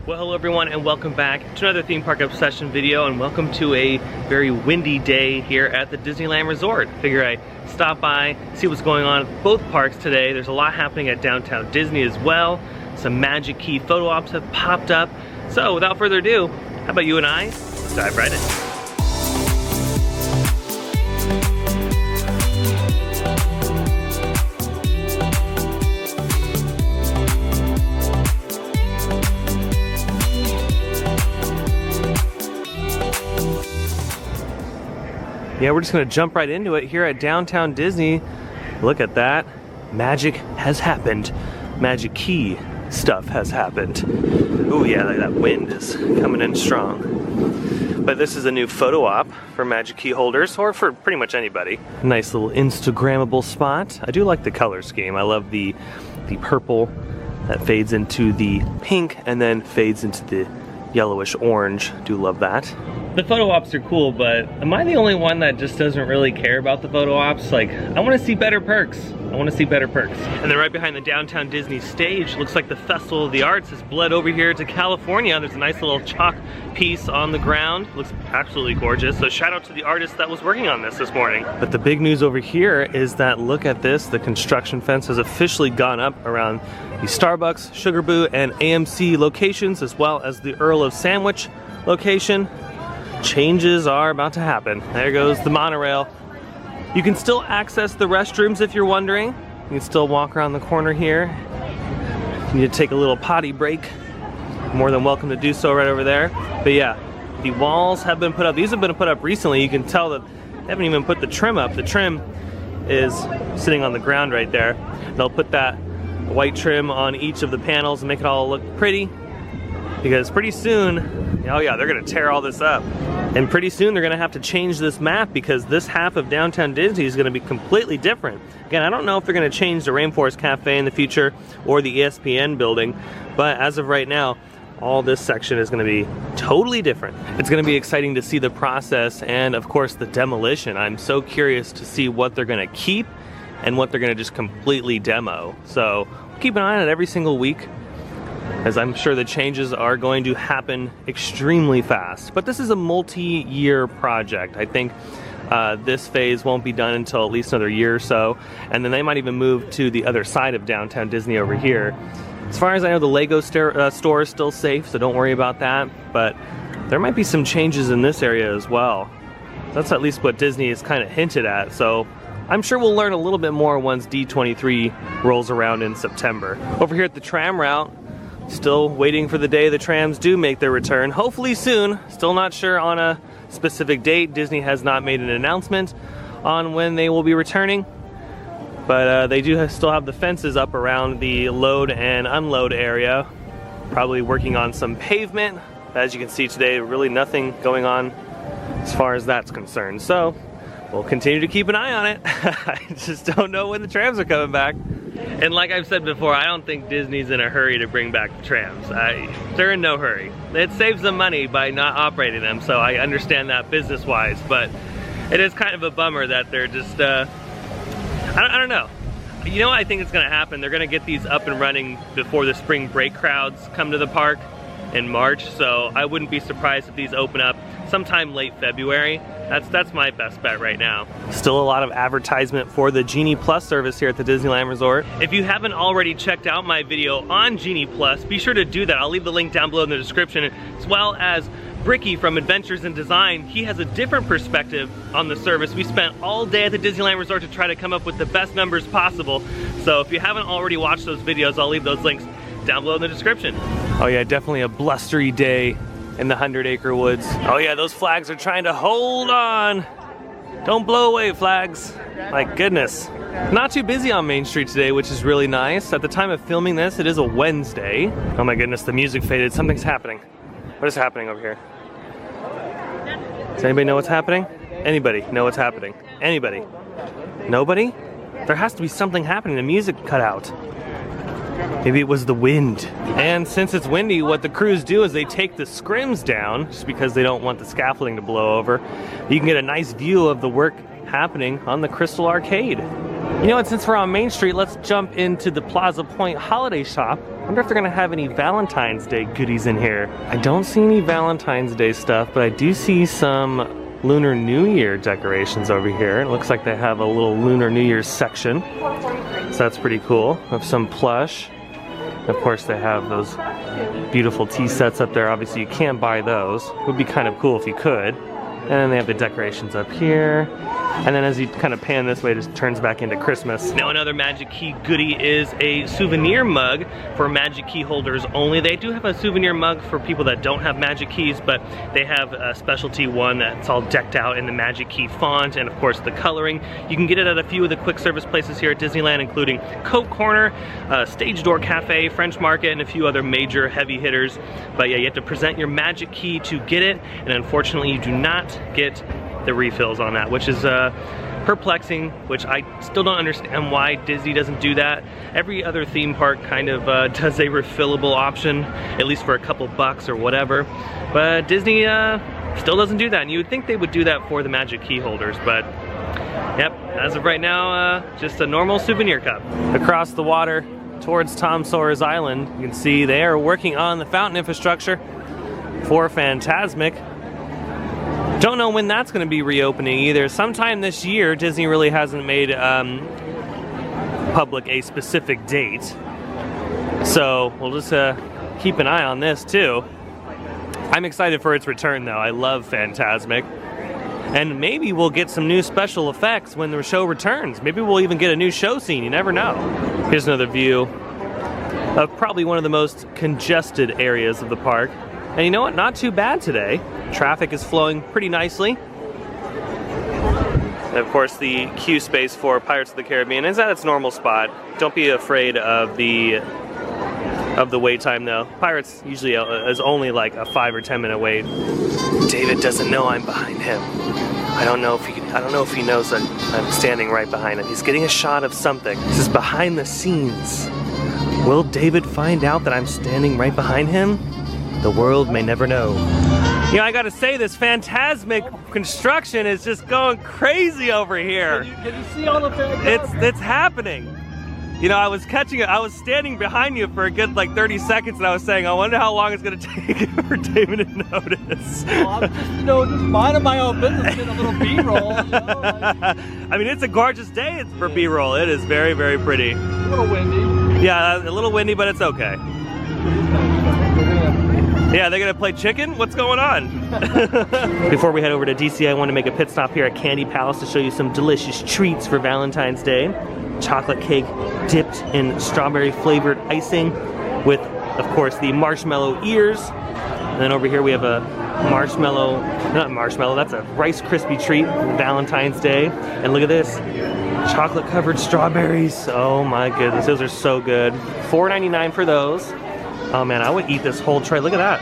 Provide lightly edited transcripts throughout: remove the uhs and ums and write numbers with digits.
Well, hello everyone and welcome back to another theme park obsession video, and welcome to a very windy day here at the Disneyland Resort. Figure I stop by, see what's going on at both parks today. There's a lot happening at Downtown Disney as well. Some Magic Key photo ops have popped up. So without further ado, how about you and I dive right in. Yeah, we're just gonna jump right into it here at Downtown Disney. Look at that. Magic has happened. Magic Key stuff has happened. Oh yeah, that wind is coming in strong. But this is a new photo op for Magic Key holders, or for pretty much anybody. Nice little Instagrammable spot. I do like the color scheme. I love the purple that fades into the pink and then fades into the yellowish orange. Do love that. The photo ops are cool, but am I the only one that just doesn't really care about the photo ops? Like, I want to see better perks. I want to see better perks. And then right behind the Downtown Disney stage, looks like the Festival of the Arts has bled over here to California. There's a nice little chalk piece on the ground. Looks absolutely gorgeous. So shout out to the artist that was working on this morning. But the big news over here is that, look at this, the construction fence has officially gone up around the Starbucks, Sugar Boo, and AMC locations, as well as the Earl of Sandwich location. Changes are about to happen. There goes the monorail. You can still access the restrooms if you're wondering. You can still walk around the corner here. If you need to take a little potty break, more than welcome to do so right over there. But yeah, the walls have been put up. These have been put up recently. You can tell that they haven't even put the trim up. The trim is sitting on the ground right there. They'll put that white trim on each of the panels and make it all look pretty, because pretty soon, oh yeah, they're gonna tear all this up. And pretty soon they're gonna have to change this map, because this half of Downtown Disney is gonna be completely different. Again, I don't know if they're gonna change the Rainforest Cafe in the future or the ESPN building, but as of right now, all this section is gonna be totally different. It's gonna be exciting to see the process and of course the demolition. I'm so curious to see what they're gonna keep and what they're gonna just completely demo. So keep an eye on it every single week, as I'm sure the changes are going to happen extremely fast. But this is a multi-year project. I think this phase won't be done until at least another year or so, and then they might even move to the other side of Downtown Disney over here. As far as I know, the Lego store is still safe, so don't worry about that, but there might be some changes in this area as well. That's at least what Disney has kind of hinted at, so I'm sure we'll learn a little bit more once D23 rolls around in September. Over here at the tram route, still waiting for the day the trams do make their return. Hopefully soon. Still not sure on a specific date. Disney has not made an announcement on when they will be returning. But they do still have the fences up around the load and unload area. Probably working on some pavement. As you can see today, really nothing going on as far as that's concerned. So we'll continue to keep an eye on it. I just don't know when the trams are coming back. And like I've said before, I don't think Disney's in a hurry to bring back the trams. They're in no hurry. It saves them money by not operating them, so I understand that business-wise, but it is kind of a bummer that they're just, I don't know. You know what I think is gonna happen? They're gonna get these up and running before the spring break crowds come to the park in March, so I wouldn't be surprised if these open up sometime late February. That's my best bet right now. Still a lot of advertisement for the Genie Plus service here at the Disneyland Resort. If you haven't already checked out my video on Genie Plus, be sure to do that. I'll leave the link down below in the description, as well as Bricky from Adventures in Design. He has a different perspective on the service. We spent all day at the Disneyland Resort to try to come up with the best numbers possible. So if you haven't already watched those videos, I'll leave those links down below in the description. Oh yeah, definitely a blustery day in the 100-acre woods. Oh yeah, those flags are trying to hold on. Don't blow away, flags. My goodness. Not too busy on Main Street today, which is really nice. At the time of filming this, it is a Wednesday. Oh my goodness, the music faded. Something's happening. What is happening over here? Does anybody know what's happening? Anybody know what's happening? Anybody? Nobody? There has to be something happening. The music cut out. Maybe it was the wind. And since it's windy, what the crews do is they take the scrims down, just because they don't want the scaffolding to blow over. You can get a nice view of the work happening on the Crystal Arcade. You know what, since we're on Main Street, let's jump into the Plaza Point holiday shop. I wonder if they're gonna have any Valentine's Day goodies in here. I don't see any Valentine's Day stuff, but I do see some Lunar New Year decorations over here. It looks like they have a little Lunar New Year section. So that's pretty cool. We have some plush. Of course, they have those beautiful tea sets up there. Obviously, you can't buy those. It would be kind of cool if you could. And then they have the decorations up here. And then as you kind of pan this way, it just turns back into Christmas. Now another Magic Key goodie is a souvenir mug for Magic Key holders only. They do have a souvenir mug for people that don't have Magic Keys, but they have a specialty one that's all decked out in the Magic Key font and of course the coloring. You can get it at a few of the quick service places here at Disneyland, including Coke Corner, Stage Door Cafe, French Market, and a few other major heavy hitters. But yeah, you have to present your Magic Key to get it, and unfortunately you do not get the refills on that, which is perplexing, which I still don't understand why Disney doesn't do that. Every other theme park kind of does a refillable option, at least for a couple bucks or whatever, but Disney still doesn't do that, and you would think they would do that for the Magic Key holders, but yep, as of right now, just a normal souvenir cup. Across the water towards Tom Sawyer's Island, you can see they are working on the fountain infrastructure for Fantasmic. Don't know when that's going to be reopening either. Sometime this year. Disney really hasn't made public a specific date. So we'll just keep an eye on this too. I'm excited for its return though. I love Fantasmic. And maybe we'll get some new special effects when the show returns. Maybe we'll even get a new show scene. You never know. Here's another view of probably one of the most congested areas of the park. And you know what? Not too bad today. Traffic is flowing pretty nicely. And of course, the queue space for Pirates of the Caribbean is at its normal spot. Don't be afraid of the wait time though. Pirates usually is only like a 5 or 10 minute wait. David doesn't know I'm behind him. I don't know if he knows that I'm standing right behind him. He's getting a shot of something. This is behind the scenes. Will David find out that I'm standing right behind him? The world may never know. You know, I gotta say, this Fantasmic construction is just going crazy over here. Can you see all the things? It's happening. You know, I was standing behind you for a good like 30 seconds and I was saying, I wonder how long it's gonna take for David to notice. Well, I'm just minding my own business, getting a little B-roll, I mean, it's a gorgeous day for B-roll. It is very, very pretty. A little windy. Yeah, a little windy, but it's okay. Yeah, they're gonna play chicken? What's going on? Before we head over to DC, I want to make a pit stop here at Candy Palace to show you some delicious treats for Valentine's Day. Chocolate cake dipped in strawberry flavored icing with, of course, the marshmallow ears. And then over here we have a that's a Rice Krispie treat for Valentine's Day. And look at this, chocolate covered strawberries. Oh my goodness, those are so good. $4.99 for those. Oh man, I would eat this whole tray. Look at that.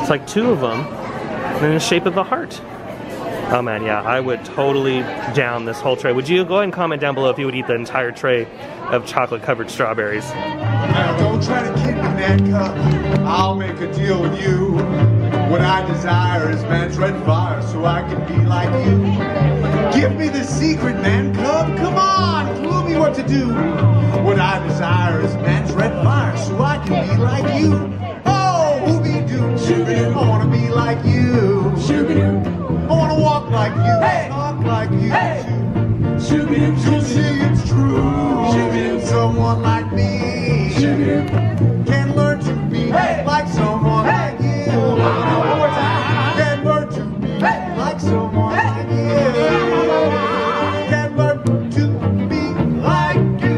It's like 2 of them in the shape of a heart. Oh man, yeah, I would totally down this whole tray. Would you go ahead and comment down below if you would eat the entire tray of chocolate covered strawberries? Now don't try to keep me, man cup. I'll make a deal with you. What I desire is man's red fire so I can be like you. Give me the secret, man cub. Come on, clue me what to do. What I desire is man's red fire so I can be like you. Oh, ooby-doo, shoo-be-doo. I wanna be like you. Shoo-be-doo. I wanna walk like you, hey. Talk like you. Hey. Shoo-be-doo, you'll see it's true. Shoo-be-doo. Someone like me can learn to be like someone like you. One more time. Can learn to be like someone like you. Can learn to be like you.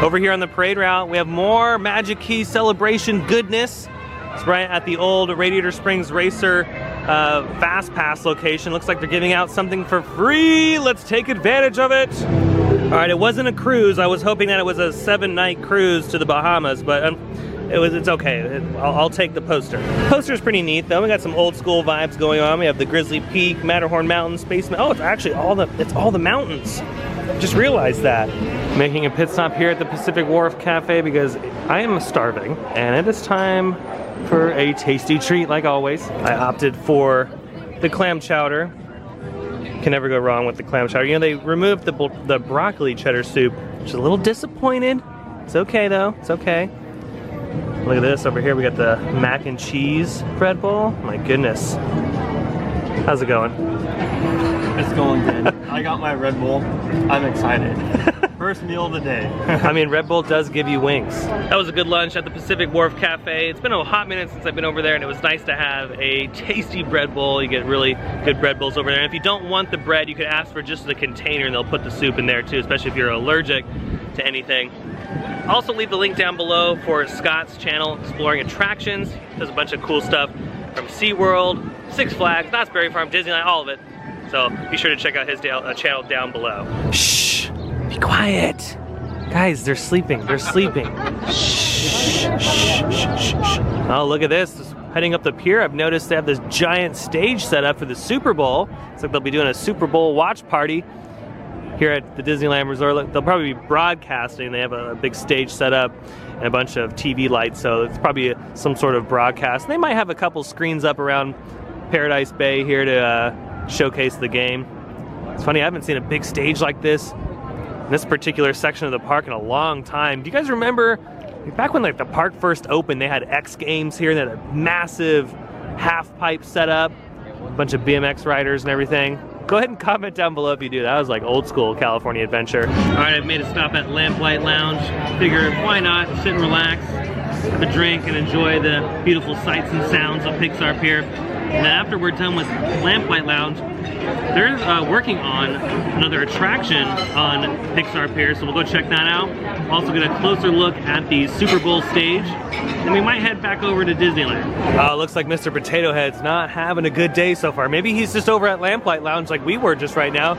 Over here on the parade route, we have more Magic Key celebration goodness. It's right at the old Radiator Springs Racer Fast Pass location. Looks like they're giving out something for free. Let's take advantage of it. All right, it wasn't a cruise. I was hoping that it was a 7-night cruise to the Bahamas, but it's okay. I'll take the poster. The poster's pretty neat though. We got some old school vibes going on. We have the Grizzly Peak, Matterhorn Mountain, Space Mountain. Oh, it's actually all the mountains. Just realized that. Making a pit stop here at the Pacific Wharf Cafe because I am starving and it is time for a tasty treat like always. I opted for the clam chowder Can never go wrong with the clam chowder. You know, they removed the broccoli cheddar soup, which is a little disappointed. It's okay though, it's okay. Look at this over here, we got the mac and cheese bread bowl. My goodness. How's it going? It's going good. I got my Red Bull. I'm excited. First meal of the day. I mean, Red Bull does give you wings. That was a good lunch at the Pacific Wharf Cafe. It's been a hot minute since I've been over there, and it was nice to have a tasty bread bowl. You get really good bread bowls over there. And if you don't want the bread, you could ask for just the container, and they'll put the soup in there too, especially if you're allergic to anything. I'll also leave the link down below for Scott's channel, Exploring Attractions. Does a bunch of cool stuff from SeaWorld, Six Flags, Knott's Berry Farm, Disneyland, all of it. So be sure to check out his channel down below. Shh, be quiet. Guys, they're sleeping, they're sleeping. Shh, shh, shh, shh, shh. Oh, look at this. Just heading up the pier, I've noticed they have this giant stage set up for the Super Bowl. It's like they'll be doing a Super Bowl watch party here at the Disneyland Resort. They'll probably be broadcasting. They have a big stage set up and a bunch of TV lights, so it's probably some sort of broadcast. They might have a couple screens up around Paradise Bay here to showcase the game. It's funny, I haven't seen a big stage like this in this particular section of the park in a long time. Do you guys remember back when like the park first opened, they had X Games here, they had a massive half pipe set up, a bunch of BMX riders and everything. Go ahead and comment down below if you do. That was like old school California adventure. All right, I've made a stop at Lamplight Lounge. Figured why not sit and relax, have a drink, and enjoy the beautiful sights and sounds of Pixar Pier. And then after we're done with Lamplight Lounge, they're working on another attraction on Pixar Pier, so we'll go check that out. Also get a closer look at the Super Bowl stage, and we might head back over to Disneyland. Oh, looks like Mr. Potato Head's not having a good day so far. Maybe he's just over at Lamplight Lounge like we were just right now,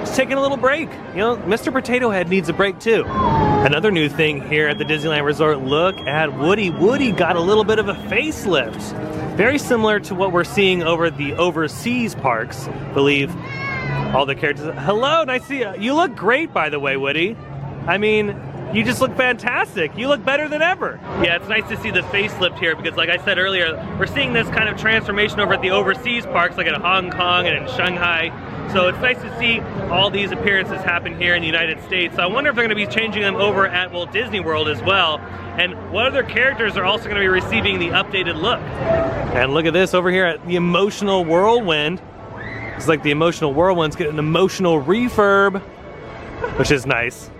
just taking a little break. You know, Mr. Potato Head needs a break too. Another new thing here at the Disneyland Resort, look at Woody. Woody got a little bit of a facelift. Very similar to what we're seeing over the overseas parks, I believe. All the characters. Hello, nice to see you. You look great, by the way, Woody. I mean, you just look fantastic. You look better than ever. Yeah, it's nice to see the facelift here because like I said earlier, we're seeing this kind of transformation over at the overseas parks like at Hong Kong and in Shanghai. So it's nice to see all these appearances happen here in the United States. So I wonder if they're going to be changing them over at Walt Disney World as well. And what other characters are also going to be receiving the updated look? And look at this over here at the Emotional Whirlwind. It's like the Emotional Whirlwind's getting an emotional refurb, which is nice.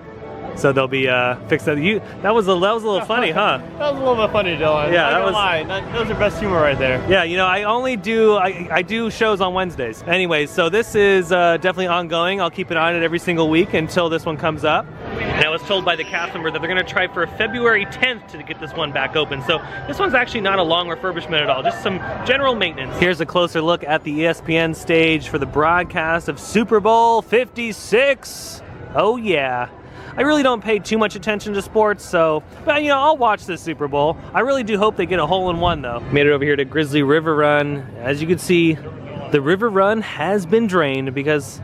So they'll be fixed. That was a little funny, huh? That was a little bit funny, Dylan. Yeah, that was. Those are best humor right there. Yeah, you know, I do shows on Wednesdays. Anyways, so this is definitely ongoing. I'll keep an eye on it every single week until this one comes up. And I was told by the cast member that they're going to try for February 10th to get this one back open. So this one's actually not a long refurbishment at all, just some general maintenance. Here's a closer look at the ESPN stage for the broadcast of Super Bowl 56. Oh yeah. I really don't pay too much attention to sports, but you know, I'll watch this Super Bowl. I really do hope they get a hole-in-one though. Made it over here to Grizzly River Run. As you can see, the river run has been drained because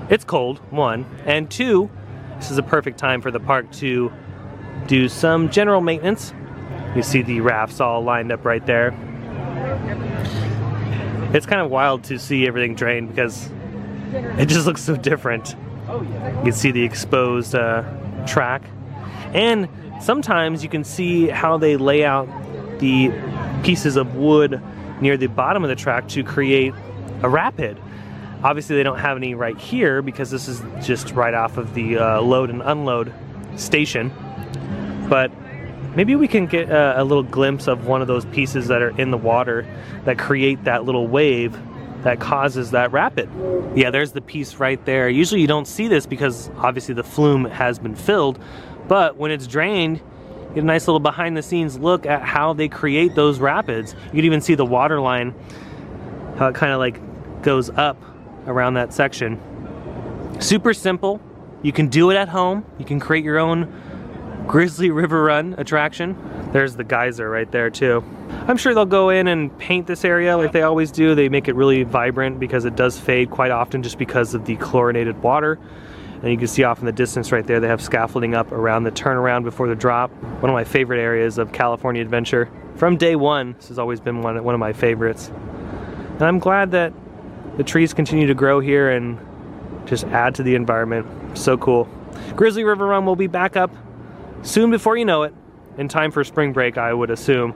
it's cold, one, and two, this is a perfect time for the park to do some general maintenance. You see the rafts all lined up right there. It's kind of wild to see everything drained because it just looks so different. You can see the exposed track, and sometimes you can see how they lay out the pieces of wood near the bottom of the track to create a rapid. Obviously they don't have any right here because this is just right off of the load and unload station, but maybe we can get a little glimpse of one of those pieces that are in the water that create that little wave that causes that rapid. Yeah, there's the piece right there. Usually you don't see this because obviously the flume has been filled, but when it's drained, you get a nice little behind the scenes look at how they create those rapids. You can even see the water line, how it kind of like goes up around that section. Super simple. You can do it at home. You can create your own Grizzly River Run attraction. There's the geyser right there too. I'm sure they'll go in and paint this area like they always do. They make it really vibrant because it does fade quite often just because of the chlorinated water. And you can see off in the distance right there, they have scaffolding up around the turnaround before the drop. One of my favorite areas of California Adventure. From day one, this has always been one of my favorites. And I'm glad that the trees continue to grow here and just add to the environment. So cool. Grizzly River Run will be back up soon before you know it, in time for spring break, I would assume,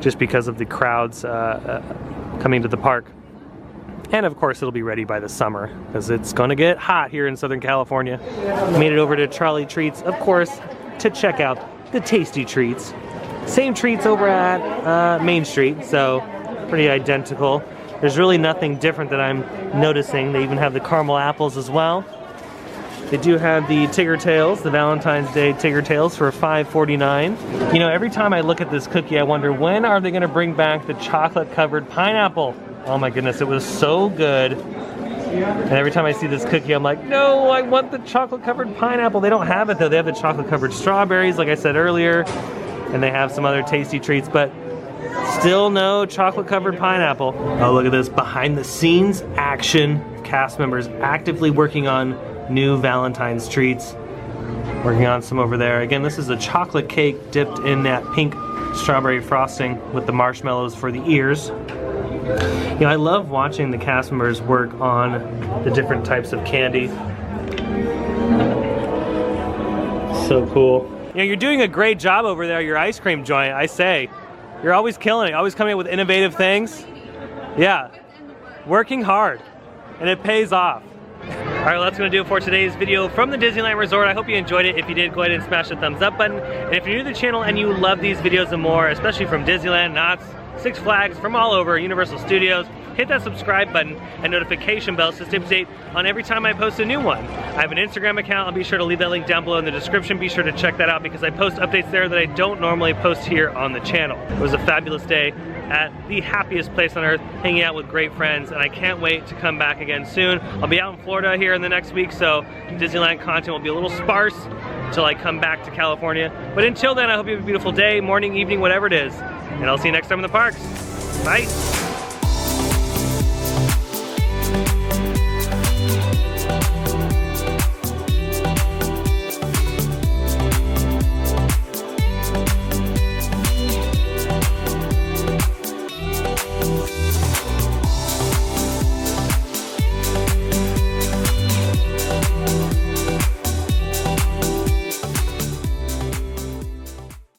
just because of the crowds coming to the park. And of course it'll be ready by the summer, because it's gonna get hot here in Southern California. Made it over to Trolley Treats, of course, to check out the tasty treats. Same treats over at Main Street, so pretty identical. There's really nothing different that I'm noticing. They even have the caramel apples as well. They do have the Tigger Tails, the Valentine's Day Tigger Tails for $5.49. You know, every time I look at this cookie, I wonder, when are they gonna bring back the chocolate covered pineapple? Oh my goodness, it was so good. And every time I see this cookie, I'm like, no, I want the chocolate covered pineapple. They don't have it though. They have the chocolate covered strawberries, like I said earlier, and they have some other tasty treats, but still no chocolate covered pineapple. Oh, look at this behind the scenes action. Cast members actively working on new Valentine's treats. Working on some over there. Again, this is a chocolate cake dipped in that pink strawberry frosting with the marshmallows for the ears. You know, I love watching the cast members work on the different types of candy. So cool. You know, you're doing a great job over there, your ice cream joint, I say. You're always killing it, always coming up with innovative things. Yeah, working hard, and it pays off. All right, well, that's gonna do it for today's video from the Disneyland Resort. I hope you enjoyed it. If you did, go ahead and smash the thumbs up button. And if you're new to the channel and you love these videos and more, especially from Disneyland, Knott's, Six Flags, from all over, Universal Studios, hit that subscribe button and notification bell so stay up to date on every time I post a new one. I have an Instagram account. I'll be sure to leave that link down below in the description. Be sure to check that out because I post updates there that I don't normally post here on the channel. It was a fabulous day at the happiest place on earth, hanging out with great friends, and I can't wait to come back again soon. I'll be out in Florida here in the next week, so Disneyland content will be a little sparse until I come back to California. But until then, I hope you have a beautiful day, morning, evening, whatever it is, and I'll see you next time in the parks. Bye.